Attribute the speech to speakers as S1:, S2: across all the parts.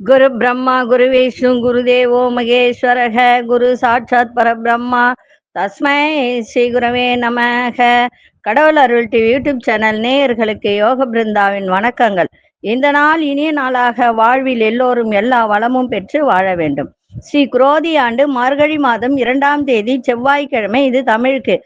S1: குரு பிரம்மா குரு விஷ்ணு குரு தேவோ மகேஸ்வரக குரு சாட்சாத் பரபிரம்மா தஸ்மை ஸ்ரீ குரவே நமக. கடவுள் அருள் டிவி யூடியூப் சேனல் நேயர்களுக்கு யோக பிருந்தாவின் வணக்கங்கள். இந்த நாள் இனிய நாளாக வாழ்வில் எல்லோரும் எல்லா வளமும் பெற்று வாழ வேண்டும். ஸ்ரீ குரோதி ஆண்டு மார்கழி மாதம் 2ஆம் தேதி செவ்வாய்க்கிழமை. இது தமிழுக்கு.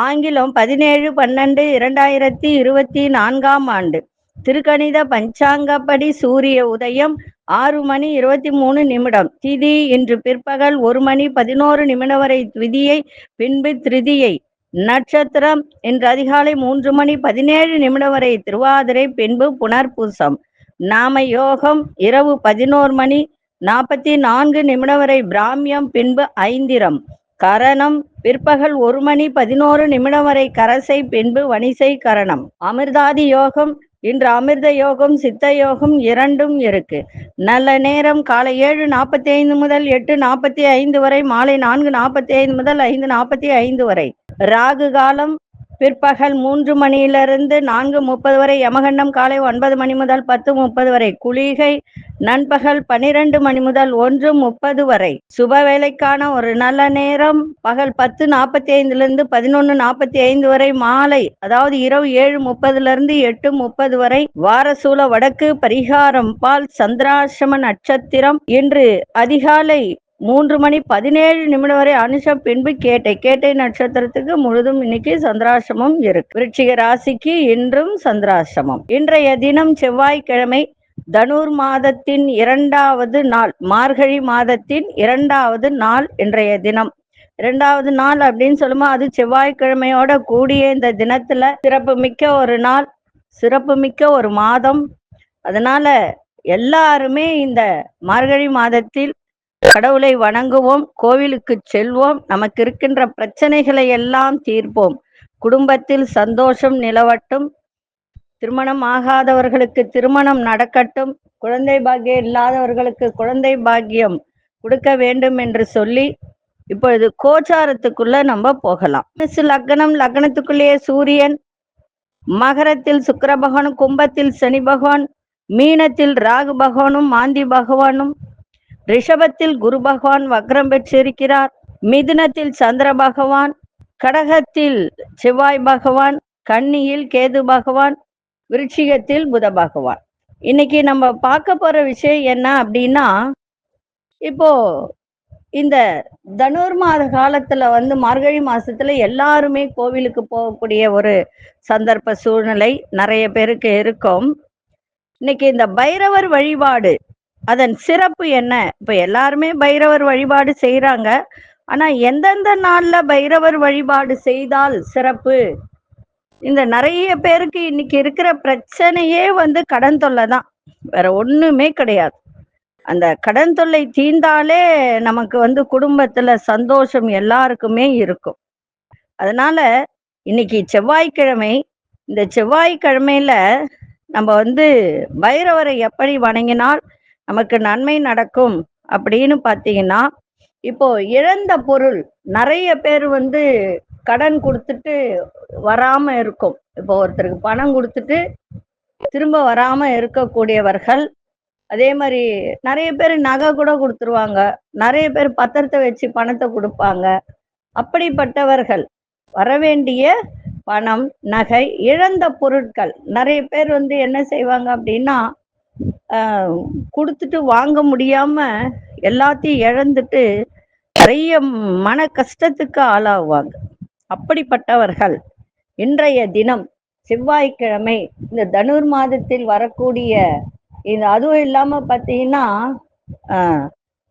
S1: ஆங்கிலம் 17/12/2024 ஆண்டு. திருக்கணித பஞ்சாங்கப்படி சூரிய உதயம் 6:23. திதி இன்று பிற்பகல் 1:11 வரை த்விதியை, பின்பு திருதியை. நட்சத்திரம் இன்று அதிகாலை 3:17 வரை திருவாதிரை, பின்பு புனர்பூசம். நாம யோகம் இரவு 11:44 வரை பிராமியம், பின்பு ஐந்திரம். கரணம் பிற்பகல் 1:11 வரை கரசை, பின்பு வணிசை கரணம். அமிர்தாதி யோகம் இன்று அமிர்த யோகம் சித்த யோகம் இரண்டும் இருக்கு. நல்ல நேரம் காலை 7:45 முதல் 8:45 வரை, மாலை 4:45 முதல் 5:45 வரை. ராகு காலம் பிற்பகல் 3 மணியிலிருந்து 4:30 வரை. யமகண்டம் காலை 9 மணி முதல் 10:30 வரை. குளிகை நண்பகல் 12 மணி முதல் 1:30 வரை. சுப வேலைக்கான ஒரு நல்ல நேரம் பகல் 10:45 11:45 வரை. மாலை அதாவது இரவு 7:30 8:30 வரை. வாரசூல வடக்கு. பரிகாரம் பால். சந்திராசிரம நட்சத்திரம் இன்று அதிகாலை 3:17 வரை அனுஷம், பின்பு கேட்டை. கேட்டை நட்சத்திரத்துக்கு முழுதும் இன்னைக்கு சந்திராசிரமம் இருக்கு. விருச்சிக ராசிக்கு இன்றும் சந்திராசிரமம். இன்றைய தினம் செவ்வாய்க்கிழமை. தனுர் மாதத்தின் 2வது நாள். மார்கழி மாதத்தின் 2வது நாள் இன்றைய தினம். 2வது நாள் அப்படின்னு சொல்லுமா, அது செவ்வாய்க்கிழமையோட கூடிய இந்த தினத்துல சிறப்பு மிக்க ஒரு நாள், சிறப்பு மிக்க ஒரு மாதம். அதனால எல்லாருமே இந்த மார்கழி மாதத்தில் கடவுளை வணங்குவோம், கோவிலுக்கு செல்வோம், நமக்கு இருக்கின்ற பிரச்சனைகளை எல்லாம் தீர்ப்போம். குடும்பத்தில் சந்தோஷம் நிலவட்டும், திருமணம் ஆகாதவர்களுக்கு திருமணம் நடக்கட்டும், குழந்தை பாக்கியம் இல்லாதவர்களுக்கு குழந்தை பாக்கியம் கொடுக்க வேண்டும் என்று சொல்லி இப்பொழுது கோச்சாரத்துக்குள்ள நம்ம போகலாம். லக்னம், லக்னத்துக்குள்ளேயே சூரியன், மகரத்தில் சுக்கிர பகவானும், கும்பத்தில் சனி பகவான், மீனத்தில் ராகு பகவானும் மாந்தி பகவானும், ரிஷபத்தில் குரு பகவான் வக்ரம் பெற்றிருக்கிறார், மிதுனத்தில் சந்திர பகவான், கடகத்தில் செவ்வாய் பகவான், கன்னியில் கேது பகவான், விருச்சிகத்தில் புத பகவான். இன்னைக்கு நம்ம பார்க்க போற விஷயம் என்ன அப்படின்னா, இப்போ இந்த தனுர் மாத காலத்துல மார்கழி மாசத்துல எல்லாருமே கோவிலுக்கு போகக்கூடிய ஒரு சந்தர்ப்ப சூழ்நிலை நிறைய பேருக்கு இருக்கும். இன்னைக்கு இந்த பைரவர் வழிபாடு, அதன் சிறப்பு என்ன? இப்ப எல்லாருமே பைரவர் வழிபாடு செய்யறாங்க. ஆனா எந்தெந்த நாள்ல பைரவர் வழிபாடு செய்தால் சிறப்பு? இந்த நிறைய பேருக்கு இன்னைக்கு இருக்கிற பிரச்சனையே கடன் தொல்லை தான், வேற ஒண்ணுமே கிடையாது. அந்த கடன் தொல்லை தீர்ந்தாலே நமக்கு குடும்பத்துல சந்தோஷம் எல்லாருக்குமே இருக்கும். அதனால இன்னைக்கு செவ்வாய்க்கிழமை. இந்த செவ்வாய்க்கிழமையில நம்ம பைரவரை எப்படி வணங்கினால் நமக்கு நன்மை நடக்கும் அப்படின்னு பார்த்தீங்கன்னா, இப்போ இழந்த பொருள் நிறைய பேர் கடன் கொடுத்துட்டு வராம இருக்கும். இப்போ ஒருத்தருக்கு பணம் கொடுத்துட்டு திரும்ப வராம இருக்கக்கூடியவர்கள், அதே மாதிரி நிறைய பேர் நகை கூட கொடுத்துருவாங்க, நிறைய பேர் பத்திரத்தை வச்சு பணத்தை கொடுப்பாங்க. அப்படிப்பட்டவர்கள் வரவேண்டிய பணம், நகை, இழந்த பொருட்கள் நிறைய பேர் என்ன செய்வாங்க அப்படின்னா, கொடுத்துட்டு வாங்க முடியாம எல்லாத்தையும் இழந்துட்டு நிறைய மன கஷ்டத்துக்கு ஆளாகுவாங்க. அப்படிப்பட்டவர்கள் இன்றைய தினம் செவ்வாய்க்கிழமை இந்த தனுர் மாதத்தில் வரக்கூடிய இந்த, அதுவும் இல்லாம பார்த்தீங்கன்னா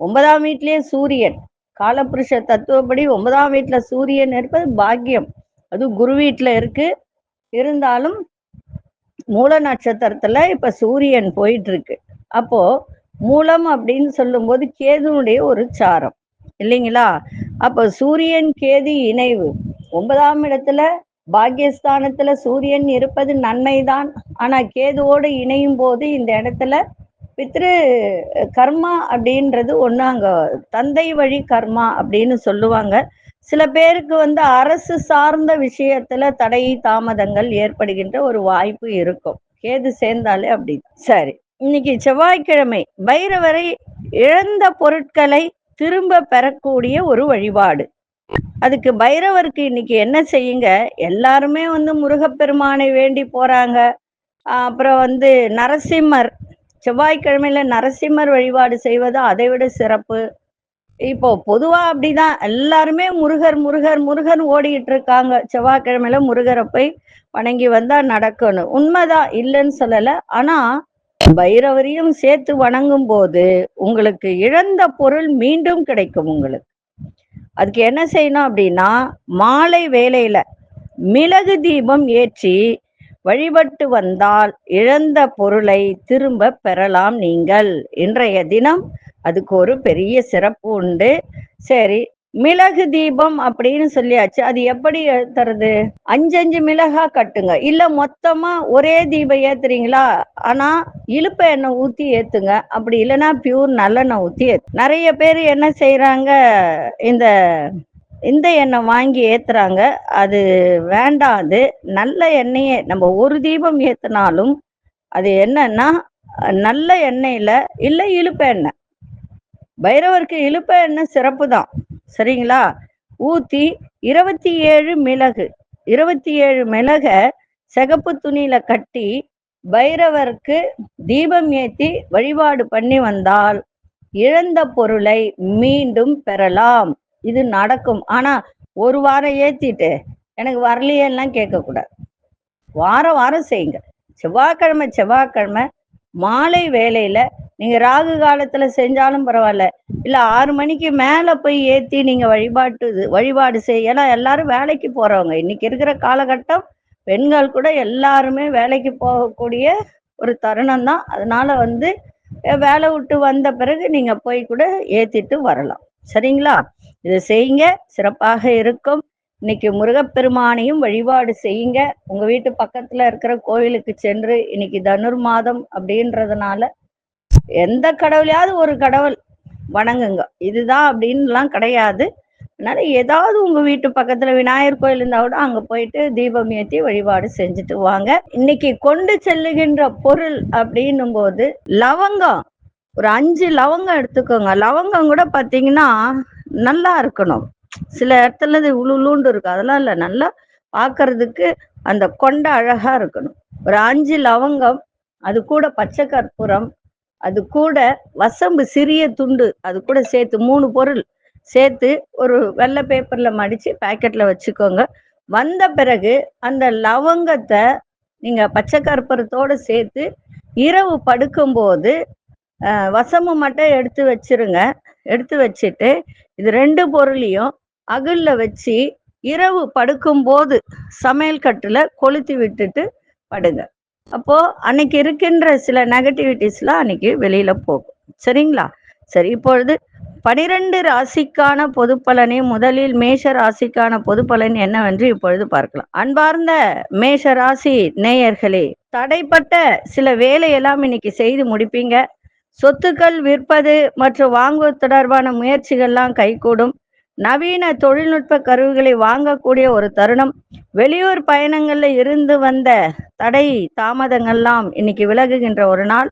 S1: 9ஆம் வீட்டிலேயே சூரியன், காலபுருஷ தத்துவப்படி 9ஆம் வீட்டுல சூரியன் இருப்பது பாக்கியம். அது குரு வீட்டுல இருக்கு. இருந்தாலும் மூல நட்சத்திரத்துல இப்ப சூரியன் போயிட்டு இருக்கு. அப்போ மூலம் அப்படின்னு சொல்லும் போது கேதுனுடைய ஒரு சாரம் இல்லைங்களா? அப்போ சூரியன் கேது இணைவு 9ஆம் இடத்துல பாக்கியஸ்தானத்துல சூரியன் இருப்பது நன்மைதான். ஆனா கேதுவோடு இணையும் போது இந்த இடத்துல பித்ரு கர்மா அப்படின்றது ஒண்ணு, அங்க தந்தை வழி கர்மா அப்படின்னு சொல்லுவாங்க. சில பேருக்கு அரசு சார்ந்த விஷயத்துல தடை தாமதங்கள் ஏற்படுகின்ற ஒரு வாய்ப்பு இருக்கும், கேது சேர்ந்தாலே அப்படி. சரி, இன்னைக்கு செவ்வாய்க்கிழமை பைரவரை இழந்த பொருட்களை திரும்ப பெறக்கூடிய ஒரு வழிபாடு. அதுக்கு பைரவருக்கு இன்னைக்கு என்ன செய்யுங்க, எல்லாருமே முருகப்பெருமானை வேண்டி போறாங்க. அப்புறம் நரசிம்மர், செவ்வாய்க்கிழமையில நரசிம்மர் வழிபாடு செய்வது அதை விட சிறப்பு. இப்போ பொதுவா அப்படிதான் எல்லாருமே முருகர் முருகர் முருகர் ஓடிக்கிட்டு இருக்காங்க. செவ்வாய்க்கிழமையில முருகரை போய் வணங்கி வந்தா நடக்கணும். உண்மைதான், இல்லைன்னு சொல்லல. ஆனா பைரவரையும் சேர்த்து வணங்கும் போது உங்களுக்கு இழந்த பொருள் மீண்டும் கிடைக்கும். உங்களுக்கு அதுக்கு என்ன செய்யணும் அப்படின்னா, மாலை வேளையில மிளகு தீபம் ஏற்றி வழிபட்டு வந்தால் இழந்த பொருளை திரும்ப பெறலாம் நீங்கள். இன்றைய தினம் அதுக்கு ஒரு பெரிய சிறப்பு உண்டு. சரி, மிளகு தீபம் அப்படின்னு சொல்லியாச்சு. அது எப்படி ஏத்துறது? 5 மிளகா கட்டுங்க, இல்ல மொத்தமா ஒரே தீபம் ஏத்துறீங்களா? ஆனா இலுப்ப எண்ணெய் ஊத்தி ஏத்துங்க. அப்படி இல்லைன்னா பியூர் நல்லெண்ணெய் ஊத்தி நிறைய பேர் என்ன செய்யறாங்க, இந்த இந்த எண்ணெய் வாங்கி ஏத்துறாங்க. அது வேண்டாம். அது நல்ல எண்ணெயே. நம்ம ஒரு தீபம் ஏத்தினாலும் அது என்னன்னா நல்ல எண்ணெயில, இல்ல இலுப்ப எண்ணெய். பைரவருக்கு இலுப்ப எண்ணெய் சிறப்பு தான், சரிங்களா? ஊத்தி 27 மிளகு, 27 மிளக சிகப்பு துணியில கட்டி பைரவருக்கு தீபம் ஏத்தி வழிபாடு பண்ணி வந்தால் இழந்த பொருளை மீண்டும் பெறலாம். இது நடக்கும். ஆனா ஒரு வாரம் ஏத்திட்டு எனக்கு வரலையெல்லாம் கேட்க கூடாது. வாரம் வாரம் செய்யுங்க. செவ்வாய்க்கிழமை செவ்வாய்க்கிழமை மாலை வேளையில நீங்க ராகு காலத்துல செஞ்சாலும் பரவாயில்ல, இல்ல 6 மணிக்கு மேல போய் ஏத்தி நீங்க வழிபாடு செய்ய. ஏன்னா எல்லாரும் வேலைக்கு போறவங்க. இன்னைக்கு இருக்கிற காலகட்டம் பெண்கள் கூட எல்லாருமே வேலைக்கு போகக்கூடிய ஒரு தருணம் தான். அதனால வேலை விட்டு வந்த பிறகு நீங்க போய் கூட ஏத்திட்டு வரலாம். சரிங்களா? இதை செய்யுங்க, சிறப்பாக இருக்கும். இன்னைக்கு முருகப்பெருமானையும் வழிபாடு செய்யுங்க. உங்க வீட்டு பக்கத்துல இருக்கிற கோயிலுக்கு சென்று, இன்னைக்கு தனுர் மாதம் அப்படின்றதுனால எந்த கடவுளையாவது ஒரு கடவுள் வணங்குங்க. இதுதான் அப்படின்லாம் கிடையாது. அதனால ஏதாவது உங்க வீட்டு பக்கத்துல விநாயகர் கோயில் இருந்தா கூட அங்க போயிட்டு தீபம் ஏற்றி வழிபாடு செஞ்சுட்டு வாங்க. இன்னைக்கு கொண்டு செல்லுகின்ற பொருள் அப்படின்னும் போது லவங்கம், ஒரு 5 லவங்கம் எடுத்துக்கோங்க. லவங்கம் கூட பாத்தீங்கன்னா நல்லா இருக்கணும். சில இடத்துல இது உளுண்டு இருக்கு, அதெல்லாம் இல்லை. நல்லா பார்க்கறதுக்கு அந்த கொண்டை அழகா இருக்கணும். ஒரு 5 லவங்கம், அது கூட பச்சை கற்பூரம், அது கூட வசம்பு சிறிய துண்டு, அது கூட சேர்த்து 3 பொருள் சேர்த்து ஒரு வெள்ளை பேப்பர்ல மடிச்சு பாக்கெட்ல வச்சுக்கோங்க. வந்த பிறகு அந்த லவங்கத்தை நீங்க பச்சை கற்பூரத்தோட சேர்த்து இரவு படுக்கும்போது வசம்பு மட்டும் எடுத்து வச்சிருங்க. எடுத்து வச்சுட்டு இது 2 பொருளையும் அகல்ல வச்சு இரவு படுக்கும்போது சமையல் கட்டுல கொளுத்தி விட்டுட்டு படுங்க. அப்போ அன்னைக்கு இருக்கின்ற சில நெகட்டிவிட்டிஸ்லாம் அன்னைக்கு வெளியில போகும். சரிங்களா? சரி, இப்பொழுது 12 ராசிக்கான பொது பலனை முதலில் மேஷ ராசிக்கான பொது பலன் என்னவென்று இப்பொழுது பார்க்கலாம். அன்பார்ந்த மேஷ ராசி நேயர்களே, தடைப்பட்ட சில வேலையெல்லாம் இன்னைக்கு செய்து முடிப்பீங்க. சொத்துக்கள் விற்பது மற்றும் வாங்குவது தொடர்பான முயற்சிகள்லாம் கைகூடும். நவீன தொழில்நுட்ப கருவிகளை வாங்கக்கூடிய ஒரு தருணம். வெளியூர் பயணங்கள்ல இருந்து வந்த தடை தாமதங்கள்லாம் இன்னைக்கு விலகுகின்ற ஒரு நாள்.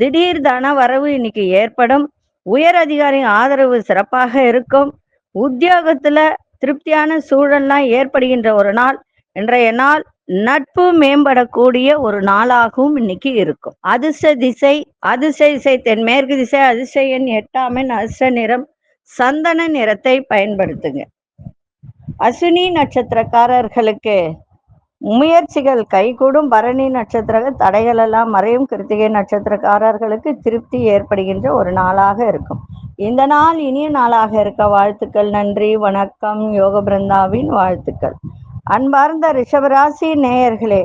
S1: திடீர் தன வரவு இன்னைக்கு ஏற்படும். உயர் அதிகாரியின் ஆதரவு சிறப்பாக இருக்கும். உத்தியோகத்துல திருப்தியான சூழல்லாம் ஏற்படுகின்ற ஒரு நாள். இன்றைய நாள் நட்பு மேம்படக்கூடிய ஒரு நாளாகவும் இன்னைக்கு இருக்கும். அதிர்ஷ்ட திசை தென்மேற்கு திசை. அதிர்ஷ்ட எண் 8. அதிர்ஷ்ட நிறம் சந்தன நிறத்தை பயன்படுத்துங்க. அஸ்வினி நட்சத்திரக்காரர்களுக்கு முயற்சிகள் கைகூடும். பரணி நட்சத்திர தடைகள் எல்லாம் மறையும். கிருத்திகை நட்சத்திரக்காரர்களுக்கு திருப்தி ஏற்படுகின்ற ஒரு நாளாக இருக்கும். இந்த நாள் இனிய நாளாக இருக்க வாழ்த்துக்கள். நன்றி, வணக்கம். யோக பிருந்தாவின் வாழ்த்துக்கள். அன்பார்ந்த ரிஷபராசி நேயர்களே,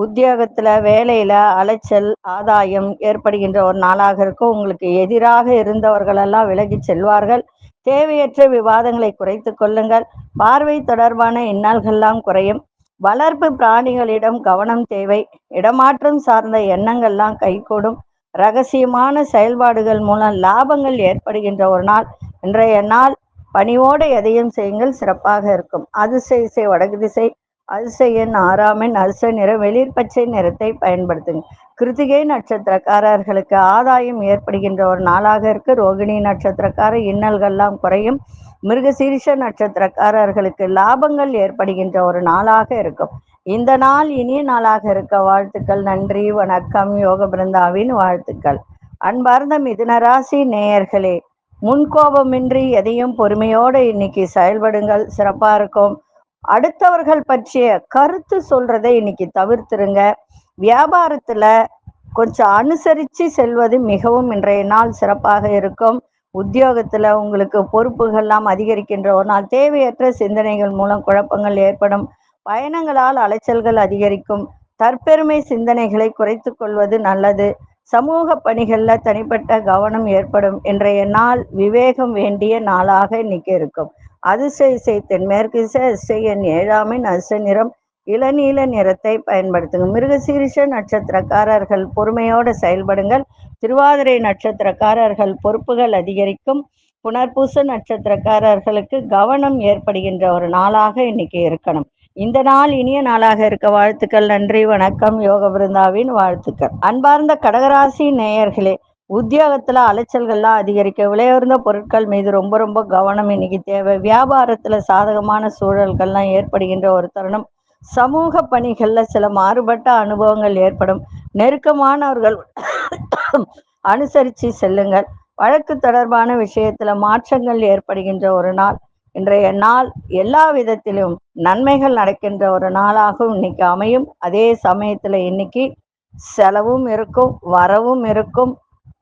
S1: உத்தியோகத்துல வேலையில அலைச்சல் ஆதாயம் ஏற்படுகின்ற ஒரு நாளாக இருக்கும். உங்களுக்கு எதிராக இருந்தவர்கள் எல்லாம் விலகி செல்வார்கள். தேவையற்ற விவாதங்களை குறைத்து கொள்ளுங்கள். பார்வை தொடர்பான இன்னல்கள்லாம் குறையும். வளர்ப்பு பிராணிகளிடம் கவனம் தேவை. இடமாற்றம் சார்ந்த எண்ணங்கள்லாம் கைகூடும். ரகசியமான செயல்பாடுகள் மூலம் லாபங்கள் ஏற்படுகின்ற ஒரு நாள். இன்றைய நாள் பணியோடு எதையும் செய்யுங்கள், சிறப்பாக இருக்கும். அதிர்ஷ்ட திசை வடக்கு திசை. அதிசய எண் 6 எண் அதிர்ஷ்ட நிறம் வெளிர் பச்சை நிறத்தை பயன்படுத்துங்க. கிருத்திகை நட்சத்திரக்காரர்களுக்கு ஆதாயம் ஏற்படுகின்ற ஒரு நாளாக இருக்கு. ரோகிணி நட்சத்திரக்கார இன்னல்கள்லாம் குறையும். மிருகசீரிஷ நட்சத்திரக்காரர்களுக்கு லாபங்கள் ஏற்படுகின்ற ஒரு நாளாக இருக்கும். இந்த நாள் இனிய நாளாக இருக்க வாழ்த்துக்கள். நன்றி, வணக்கம். யோக பிருந்தாவின் வாழ்த்துக்கள். அன்பார்ந்த மிதுனராசி நேயர்களே, முன்கோபமின்றி எதையும் பொறுமையோடு இன்னைக்கு செயல்படுங்கள், சிறப்பா இருக்கும். அடுத்தவர்கள் பற்றிய கருத்து சொல்றதை இன்னைக்கு தவிர்த்துருங்க. வியாபாரத்துல கொஞ்சம் அனுசரித்து செல்வது மிகவும் இன்றைய நாள் சிறப்பாக இருக்கும். உத்தியோகத்துல உங்களுக்கு பொறுப்புகள்லாம் அதிகரிக்கின்ற ஒரு நாள். தேவையற்ற சிந்தனைகள் மூலம் குழப்பங்கள் ஏற்படும். பயணங்களால் அலைச்சல்கள் அதிகரிக்கும். தற்பெருமை சிந்தனைகளை குறைத்து கொள்வது நல்லது. சமூக பணிகள்ல தனிப்பட்ட கவனம் ஏற்படும். இன்றைய நாள் விவேகம் வேண்டிய நாளாக இன்னைக்கு இருக்கும். அதிசய தென்மேற்கு திசை எண் 7 எண் அதிர்ஷ்ட நிறம் இளநீல நிறத்தை பயன்படுத்துங்க. மிருகசீரிஷ நட்சத்திரக்காரர்கள் பொறுமையோடு செயல்படுங்கள். திருவாதிரை நட்சத்திரக்காரர்கள் பொறுப்புகள் அதிகரிக்கும். புனர்பூச நட்சத்திரக்காரர்களுக்கு கவனம் ஏற்படுகின்ற ஒரு நாளாக இன்னைக்கு இருக்கணும். இந்த நாள் இனிய நாளாக இருக்க வாழ்த்துக்கள். நன்றி, வணக்கம். யோக பிருந்தாவின் வாழ்த்துக்கள். அன்பார்ந்த கடகராசி நேயர்களே, உத்தியோகத்துல அலைச்சல்கள்லாம் அதிகரிக்க. விலையுயர்ந்த பொருட்கள் மீது ரொம்ப கவனம் இன்னைக்கு தேவை. வியாபாரத்துல சாதகமான சூழல்கள்லாம் ஏற்படுகின்ற ஒரு தருணம். சமூக பணிகள்ல சில மாறுபட்ட அனுபவங்கள் ஏற்படும். நெருக்கமானவர்கள் அனுசரித்து செல்லுங்கள். வழக்கு தொடர்பான விஷயத்துல மாற்றங்கள் ஏற்படுகின்ற ஒரு நாள். இன்றைய நாள் எல்லா விதத்திலும் நன்மைகள் நடக்கின்ற ஒரு நாளாகவும் இன்னைக்கு அமையும். அதே சமயத்துல இன்னைக்கு செலவும் இருக்கும், வரவும் இருக்கும்.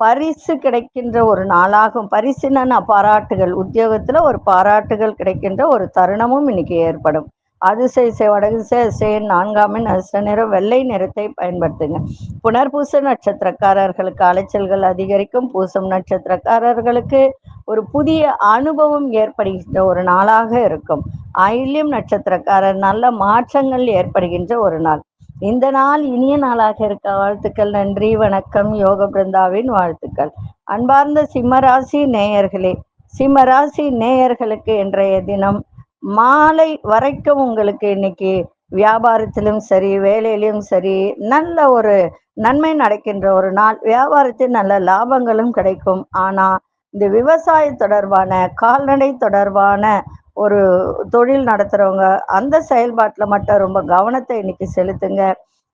S1: பரிசு கிடைக்கின்ற ஒரு நாளாகும். பரிசுன பாராட்டுகள், உத்தியோகத்துல ஒரு பாராட்டுகள் கிடைக்கின்ற ஒரு தருணமும் இன்னைக்கு ஏற்படும். அதிசய வடகு திசை 4 எண் அதிர்ஷ்ட நிறம் வெள்ளை நிறத்தை பயன்படுத்துங்க. புனர்பூச நட்சத்திரக்காரர்களுக்கு அலைச்சல்கள் அதிகரிக்கும். பூசம் நட்சத்திரக்காரர்களுக்கு ஒரு புதிய அனுபவம் ஏற்படுகின்ற ஒரு நாளாக இருக்கும். ஆயில்யம் நட்சத்திரக்காரர் நல்ல மாற்றங்கள் ஏற்படுகின்ற ஒரு நாள். இந்த நாள் இனிய நாளாக இருக்க வாழ்த்துக்கள். நன்றி, வணக்கம். யோக பிருந்தாவின் வாழ்த்துக்கள். அன்பார்ந்த சிம்மராசி நேயர்களே, சிம்மராசி நேயர்களுக்கு இன்றைய தினம் மாலை வரைக்கும் உங்களுக்கு இன்னைக்கு வியாபாரத்திலும் சரி, வேலையிலும் சரி, நல்ல ஒரு நன்மை நடக்கின்ற ஒரு நாள். வியாபாரத்தில் நல்ல லாபங்களும் கிடைக்கும். ஆனா இந்த விவசாய தொடர்பான, கால்நடை தொடர்பான ஒரு தொழில் நடத்துறவங்க அந்த செயல்பாட்டுல மட்டும் ரொம்ப கவனத்தை இன்னைக்கு செலுத்துங்க.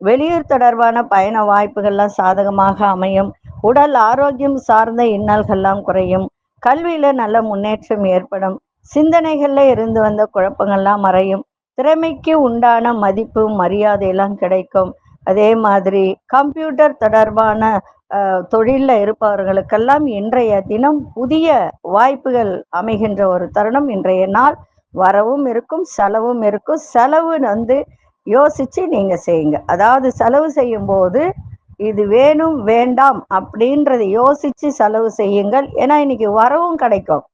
S1: வெளியூர் தொடர்பான பயண வாய்ப்புகள்லாம் சாதகமாக அமையும். உடல் ஆரோக்கியம் சார்ந்த இன்னல்கள்லாம் குறையும். கல்வியில நல்ல முன்னேற்றம் ஏற்படும். சிந்தனைகள்ல இருந்து வந்த குழப்பங்கள்லாம் மறையும். திறமைக்கு உண்டான மதிப்பு மரியாதையெல்லாம் கிடைக்கும். அதே மாதிரி கம்ப்யூட்டர் தொடர்பான தொழில்ல இருப்பவர்களுக்கெல்லாம் இன்றைய தினம் புதிய வாய்ப்புகள் அமைகின்ற ஒரு தருணம். இன்றைய நாள் வரவும் இருக்கும், செலவும் இருக்கும். செலவு யோசிச்சு நீங்க செய்யுங்க. அதாவது செலவு செய்யும் போது இது வேணும் வேண்டாம் அப்படின்றத யோசிச்சு செலவு செய்யுங்கள். ஏன்னா இன்னைக்கு வரவும் கிடைக்கும்.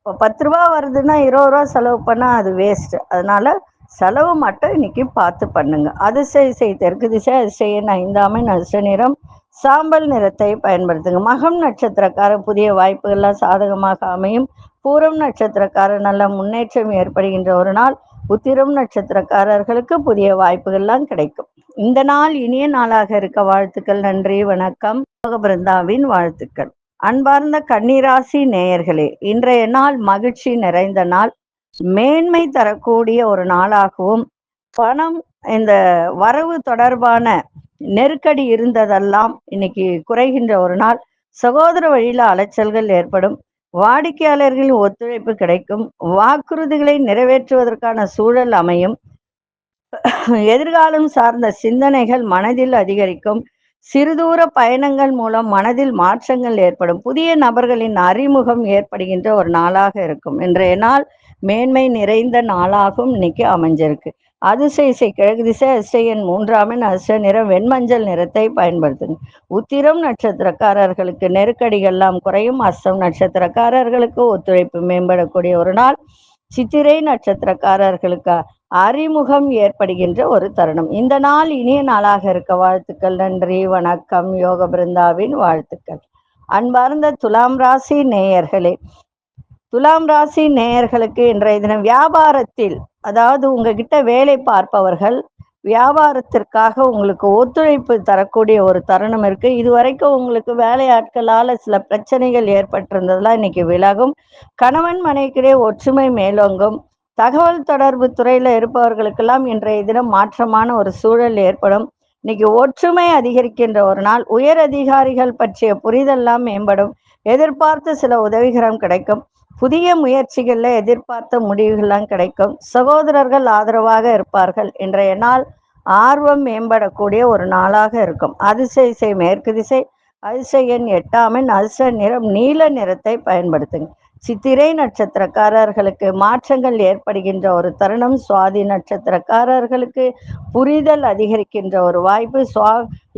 S1: இப்போ 10 ரூபா வருதுன்னா 20 ரூபா செலவு பண்ணா அது வேஸ்ட். அதனால செலவு மட்டும் இன்னைக்கு பார்த்து பண்ணுங்க. அதிசய தெற்கு திசை அதிசய 5 எண் அதிர்ஷ்ட நிறம் சாம்பல் நிறத்தை பயன்படுத்துங்க. மகம் நட்சத்திரக்காரர் புதிய வாய்ப்புகள்லாம் சாதகமாக அமையும். பூரம் நட்சத்திரக்காரர் நல்ல முன்னேற்றம் ஏற்படுகின்ற ஒரு நாள். உத்திரம் நட்சத்திரக்காரர்களுக்கு புதிய வாய்ப்புகள்லாம் கிடைக்கும். இந்த நாள் இனிய நாளாக இருக்க வாழ்த்துக்கள். நன்றி, வணக்கம். பிருந்தாவின் வாழ்த்துக்கள். அன்பார்ந்த கன்னிராசி நேயர்களே, இன்றைய நாள் மகிழ்ச்சி நிறைந்த நாள். மேன்மை தரக்கூடிய ஒரு நாளாகவும், பணம் இந்த வரவு தொடர்பான நெருக்கடி இருந்ததெல்லாம் இன்னைக்கு குறைகின்ற ஒரு நாள். சகோதர வழியில அலைச்சல்கள் ஏற்படும். வாடிக்கையாளர்களின் ஒத்துழைப்பு கிடைக்கும். வாக்குறுதிகளை நிறைவேற்றுவதற்கான சூழல் அமையும். எதிர்காலம் சார்ந்த சிந்தனைகள் மனதில் அதிகரிக்கும். சிறுதூர பயணங்கள் மூலம் மனதில் மாற்றங்கள் ஏற்படும். புதிய நபர்களின் அறிமுகம் ஏற்படுகின்ற ஒரு நாளாக இருக்கும். இன்றைய நாள் மேன்மை நிறைந்த நாளாகவும் இன்னைக்கு அமைஞ்சிருக்கு. அதிசய கிழக்கு திசை அதிசய எண் 3 எண் அதிர்ஷ்ட நிறம் வெண்மஞ்சள் நிறத்தை பயன்படுத்துங்க. உத்திரம் நட்சத்திரக்காரர்களுக்கு நெருக்கடிகள்லாம் குறையும். அஸ்தம் நட்சத்திரக்காரர்களுக்கு ஒத்துழைப்பு மேம்படக்கூடிய ஒரு நாள். சித்திரை நட்சத்திரக்காரர்களுக்கு அறிமுகம் ஏற்படுகின்ற ஒரு தருணம். இந்த நாள் இனிய நாளாக இருக்க வாழ்த்துக்கள். நன்றி, வணக்கம். யோக பிருந்தாவின் வாழ்த்துக்கள். அன்பார்ந்த துலாம் ராசி நேயர்களே, துலாம் ராசி நேயர்களுக்கு இன்றைய தினம் வியாபாரத்தில், அதாவது உங்ககிட்ட வேலை பார்ப்பவர்கள் வியாபாரத்திற்காக உங்களுக்கு ஒத்துழைப்பு தரக்கூடிய ஒரு தருணம் இருக்கு. இதுவரைக்கும் உங்களுக்கு வேலையாட்களால சில பிரச்சனைகள் ஏற்பட்டிருந்ததெல்லாம் இன்னைக்கு விலகும். கணவன் மனைவிக்கிடையே ஒற்றுமை மேலோங்கும். தகவல் தொடர்பு துறையில இருப்பவர்களுக்கெல்லாம் இன்றைய தினம் மாற்றமான ஒரு சூழல் ஏற்படும். இன்னைக்கு ஒற்றுமை அதிகரிக்கின்ற ஒரு நாள். உயர் அதிகாரிகள் பற்றிய புரிதெல்லாம் மேம்படும். எதிர்பார்த்த சில உதவிகரம் கிடைக்கும். புதிய முயற்சிகள்ல எதிர்பார்த்த முடிவுகள்லாம் கிடைக்கும். சகோதரர்கள் ஆதரவாக இருப்பார்கள். இன்றைய நாள் ஆர்வம் மேம்படக்கூடிய ஒரு நாளாக இருக்கும். அதிர்ஷ்ட திசை மேற்கு திசை. அதிர்ஷ்ட எண் 8 அதிர்ஷ்ட நிறம் நீல நிறத்தை பயன்படுத்துங்க. சித்திரை நட்சத்திரக்காரர்களுக்கு மாற்றங்கள் ஏற்படுகின்ற ஒரு தருணம். சுவாதி நட்சத்திரக்காரர்களுக்கு புரிதல் அதிகரிக்கின்ற ஒரு வாய்ப்பு.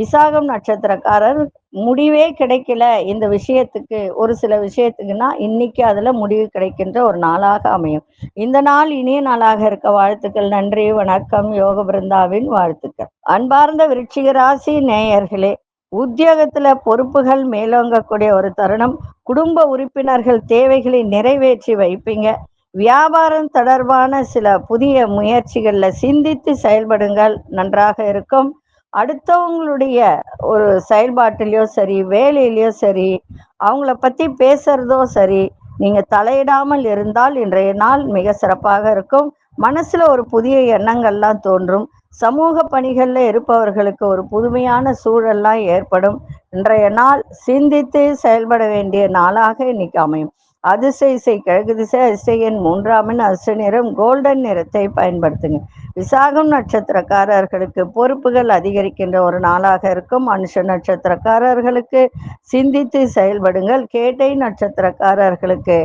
S1: விசாகம் நட்சத்திரக்காரர் முடிவே கிடைக்கல இந்த விஷயத்துக்கு, ஒரு சில விஷயத்துக்குன்னா இன்னைக்கு அதுல முடிவு கிடைக்கின்ற ஒரு நாளாக அமையும். இந்த நாள் இனிய நாளாக இருக்க வாழ்த்துக்கள். நன்றி, வணக்கம். யோக பிருந்தாவின் வாழ்த்துக்கள். அன்பார்ந்த விருச்சிக ராசி நேயர்களே, உத்தியோகத்துல பொறுப்புகள் மேலோங்கக்கூடிய ஒரு தருணம். குடும்ப உறுப்பினர்கள் தேவைகளை நிறைவேற்றி வைப்பீங்க. வியாபாரம் தொடர்பான சில புதிய முயற்சிகள்ல சிந்தித்து செயல்படுங்கள், நன்றாக இருக்கும். அடுத்தவங்களுடைய ஒரு செயல்பாட்டிலையோ சரி, வேலையிலையோ சரி, அவங்கள பத்தி பேசுறதோ சரி, நீங்க தலையிடாமல் இருந்தால் இன்றைய நாள் மிக சிறப்பாக இருக்கும். மனசுல ஒரு புதிய எண்ணங்கள்லாம் தோன்றும். சமூக பணிகள்ல இருப்பவர்களுக்கு ஒரு புதுமையான சூழல்லாம் ஏற்படும். இன்றைய நாள் சிந்தித்து செயல்பட வேண்டிய நாளாக இன்னைக்கு அமையும். அதிர்ஷ்ட இசை கிழக்கு திசை. அதிர்ஷ்ட எண் 3 அதிர்ஷ்ட நிறம் கோல்டன் நிறத்தை பயன்படுத்துங்க. விசாகம் நட்சத்திரக்காரர்களுக்கு பொறுப்புகள் அதிகரிக்கின்ற ஒரு நாளாக இருக்கும். மனுஷ நட்சத்திரக்காரர்களுக்கு சிந்தித்து செயல்படுங்கள். கேட்டை நட்சத்திரக்காரர்களுக்கு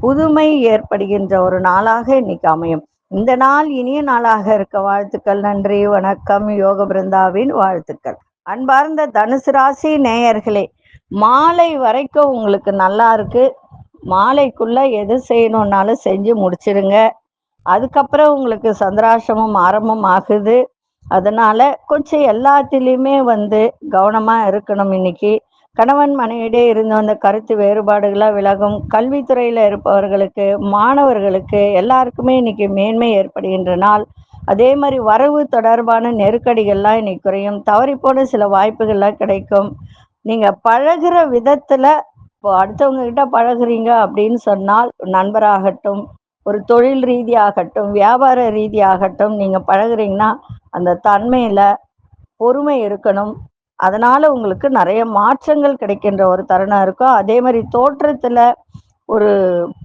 S1: புதுமை ஏற்படுகின்ற ஒரு நாளாக இன்னைக்கு அமையும். இந்த நாள் இனிய நாளாக இருக்க வாழ்த்துக்கள். நன்றி, வணக்கம். யோக பிருந்தாவின் வாழ்த்துக்கள். அன்பார்ந்த தனுசு ராசி நேயர்களே, மாலை வரைக்கும் உங்களுக்கு நல்லா இருக்கு. மாலைக்குள்ள எது செய்யணும்னாலும் செஞ்சு முடிச்சிடுங்க. அதுக்கப்புறம் உங்களுக்கு சந்திராசிரமம் ஆரம்பம் ஆகுது. அதனால கொஞ்சம் எல்லாத்திலையுமே கவனமா இருக்கணும். இன்னைக்கு கணவன் மனைவியிடையே இருந்து வந்த கருத்து வேறுபாடுகளா விலகும். கல்வித்துறையில இருப்பவர்களுக்கு, மாணவர்களுக்கு எல்லாருக்குமே இன்னைக்கு மேன்மை ஏற்படுகின்ற நாள். அதே மாதிரி வரவு தொடர்பான நெருக்கடிகள்லாம் இன்னைக்கு குறையும். தவறி போன சில வாய்ப்புகள்லாம் கிடைக்கும். நீங்க பழகுற விதத்துல, இப்போ அடுத்தவங்க கிட்ட பழகுறீங்க அப்படின்னு சொன்னால், நண்பராகட்டும், ஒரு தொழில் ரீதியாகட்டும், வியாபார ரீதியாகட்டும், நீங்க பழகுறீங்கன்னா அந்த தன்மையில பொறுமை இருக்கணும். அதனால உங்களுக்கு நிறைய மாற்றங்கள் கிடைக்கின்ற ஒரு தருணம் இருக்கும். அதே மாதிரி தோற்றத்துல ஒரு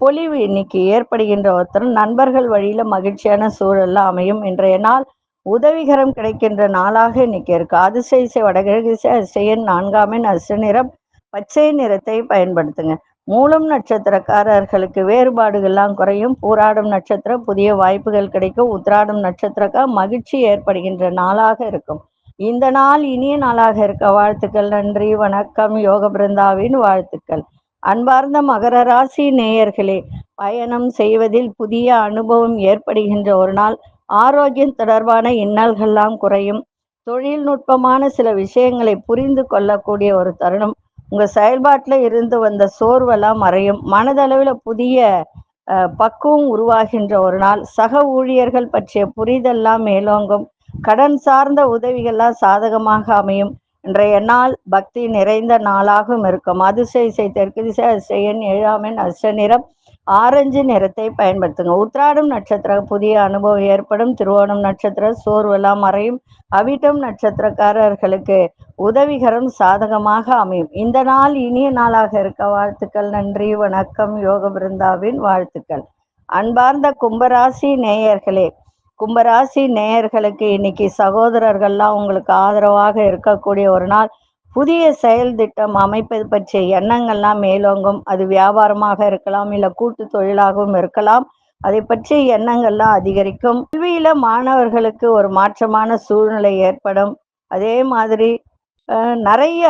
S1: பொலிவு இன்னைக்கு ஏற்படுகின்ற ஒருத்தர். நண்பர்கள் வழியில மகிழ்ச்சியான சூழல்லாம் அமையும். இன்றைய நாள் உதவிகரம் கிடைக்கின்ற நாளாக இன்னைக்கு இருக்கு. அதிர்ஷ்ட இசை வடகிழக்கு திசை. அதிர்ஷ்ட எண் 4 அதிர்ஷ்ட நிறம் பச்சை நிறத்தை பயன்படுத்துங்க. மூலம் நட்சத்திரக்காரர்களுக்கு வேறுபாடுகள்லாம் குறையும். பூராடம் நட்சத்திரம் புதிய வாய்ப்புகள் கிடைக்கும். உத்திராடம் நட்சத்திரக்கா மகிழ்ச்சி ஏற்படுகின்ற நாளாக இருக்கும். இந்த நாள் இனிய நாளாக இருக்க வாழ்த்துக்கள். நன்றி, வணக்கம். யோக பிருந்தாவின் வாழ்த்துக்கள். அன்பார்ந்த மகர ராசி நேயர்களே, பயணம் செய்வதில் புதிய அனுபவம் ஏற்படுகின்ற ஒரு நாள். ஆரோக்கியம் தொடர்பான இன்னல்கள்லாம் குறையும். தொழில்நுட்பமான சில விஷயங்களை புரிந்து கொள்ளக்கூடிய ஒரு தருணம். உங்க செயல்பாட்டுல இருந்து வந்த சோர்வெல்லாம் மறையும். மனதளவில் புதிய பக்குவம் உருவாகின்ற ஒரு நாள். சக ஊழியர்கள் பற்றிய புரிதெல்லாம் மேலோங்கும். கடன் சார்ந்த உதவிகள்லாம் சாதகமாக அமையும். இன்றைய நாள் பக்தி நிறைந்த நாளாகவும் இருக்கும். அதிர்ஷ்ட இசை தெற்கு திசை. அதிர்ஷ்ட எண் 7 அதிர்ஷ்ட நிறம் ஆரஞ்சு நிறத்தை பயன்படுத்துங்க. உத்திராடம் நட்சத்திரம் புதிய அனுபவம் ஏற்படும். திருவோணம் நட்சத்திரம் சோர்வெல்லாம் மறையும். அவிட்டம் நட்சத்திரக்காரர்களுக்கு உதவிகரம் சாதகமாக அமையும். இந்த நாள் இனிய நாளாக இருக்க வாழ்த்துக்கள். நன்றி, வணக்கம். யோக பிருந்தாவின் வாழ்த்துக்கள். அன்பார்ந்த கும்பராசி நேயர்களே, கும்பராசி நேயர்களுக்கு இன்னைக்கு சகோதரர்கள்லாம் உங்களுக்கு ஆதரவாக இருக்கக்கூடிய ஒரு நாள். புதிய செயல் திட்டம் அமைப்பது பற்றிய எண்ணங்கள்லாம் மேலோங்கும். அது வியாபாரமாக இருக்கலாம், இல்லை கூட்டு தொழிலாகவும் இருக்கலாம். அதை பற்றிய எண்ணங்கள்லாம் அதிகரிக்கும். கல்வியில மாணவர்களுக்கு ஒரு மாற்றமான சூழ்நிலை ஏற்படும். அதே மாதிரி நிறைய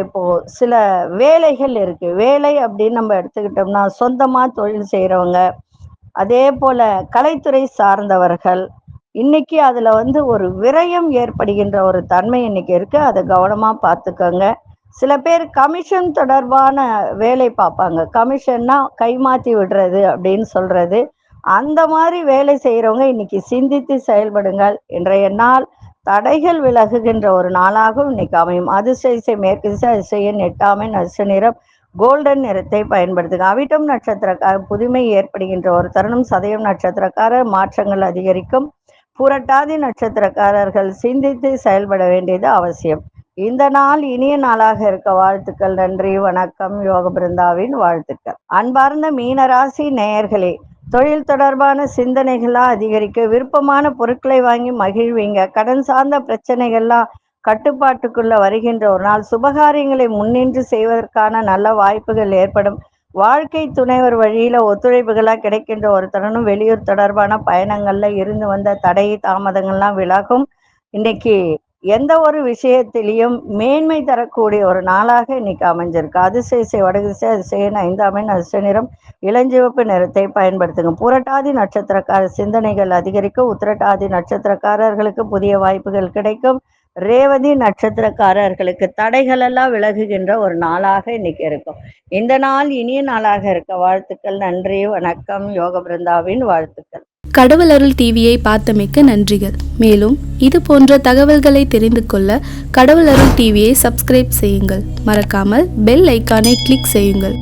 S1: இப்போ சில வேலைகள் இருக்கு. வேலை அப்படின்னு நம்ம எடுத்துக்கிட்டோம்னா சொந்தமா தொழில் செய்யறவங்க, அதே போல கலைத்துறை சார்ந்தவர்கள், இன்னைக்கு அதுல ஒரு விரயம் ஏற்படுகின்ற ஒரு தன்மை இன்னைக்கு இருக்கு. அதை கவனமா பார்த்துக்கோங்க. சில பேர் கமிஷன் தொடர்பான வேலை பார்ப்பாங்க. கமிஷன்னா கைமாத்தி விடுறது அப்படின்னு சொல்றது. அந்த மாதிரி வேலை செய்கிறவங்க இன்னைக்கு சிந்தித்து செயல்படுங்கள். இன்றைய நாள் தடைகள் விலகுகின்ற ஒரு நாளாகவும் இன்னைக்கு அமையும். அதிசய மேற்கு திசை அதிசயன் 8 நட்ச நிறம் கோல்டன் நிறத்தை பயன்படுத்துங்க. அவிட்டம் நட்சத்திரக்கார புதுமை ஏற்படுகின்ற ஒரு தருணம். சதயம் நட்சத்திரக்காரர் மாற்றங்கள் அதிகரிக்கும். புரட்டாதி நட்சத்திரக்காரர்கள் சிந்தித்து செயல்பட வேண்டியது அவசியம். இந்த நாள் இனிய நாளாக இருக்க வாழ்த்துக்கள். நன்றி, வணக்கம். யோக பிருந்தாவின் வாழ்த்துக்கள். அன்பார்ந்த மீனராசி நேயர்களே, தொழில் தொடர்பான சிந்தனைகள்லாம் அதிகரிக்க, விருப்பமான பொருட்களை வாங்கி மகிழ்வீங்க. கடன் சார்ந்த பிரச்சனைகள்லாம் கட்டுப்பாட்டுக்குள்ள வருகின்ற ஒரு நாள். சுபகாரியங்களை முன்னின்று செய்வதற்கான நல்ல வாய்ப்புகள் ஏற்படும். வாழ்க்கை துணைவர் வழியில ஒத்துழைப்புகளாக கிடைக்கின்ற ஒரு தருணம். வெளியூர் தொடர்பான பயணங்கள்ல இருந்து வந்த தடை தாமதங்கள்லாம் விலகும். இன்னைக்கு எந்த ஒரு விஷயத்திலையும் மேன்மை தரக்கூடிய ஒரு நாளாக இன்னைக்கு அமைஞ்சிருக்கு. அதிசய வடதிசை அதிசயன் 5 அதிர்ஷ்ட நிறம் இளஞ்சிவப்பு நிறத்தை பயன்படுத்துங்க. புரட்டாதி நட்சத்திரக்கார சிந்தனைகள் அதிகரிக்கும். உத்திரட்டாதி நட்சத்திரக்காரர்களுக்கு புதிய வாய்ப்புகள் கிடைக்கும். ரேவதி நட்சத்திரக்காரர்களுக்கு தடைகள் எல்லாம் விலகுகின்ற ஒரு நாளாக இன்னைக்கு இருக்கும். இந்த நாள் இனிய நாளாக இருக்க வாழ்த்துக்கள். நன்றி, வணக்கம். யோக பிருந்தாவின் வாழ்த்துக்கள்.
S2: கடவுள் அருள் டிவியை பார்த்தமைக்கு நன்றிகள். மேலும் இது போன்ற தகவல்களை தெரிந்து கொள்ள கடவுள் அருள் டிவியை சப்ஸ்கிரைப் செய்யுங்கள். மறக்காமல் பெல் ஐக்கானை கிளிக் செய்யுங்கள்.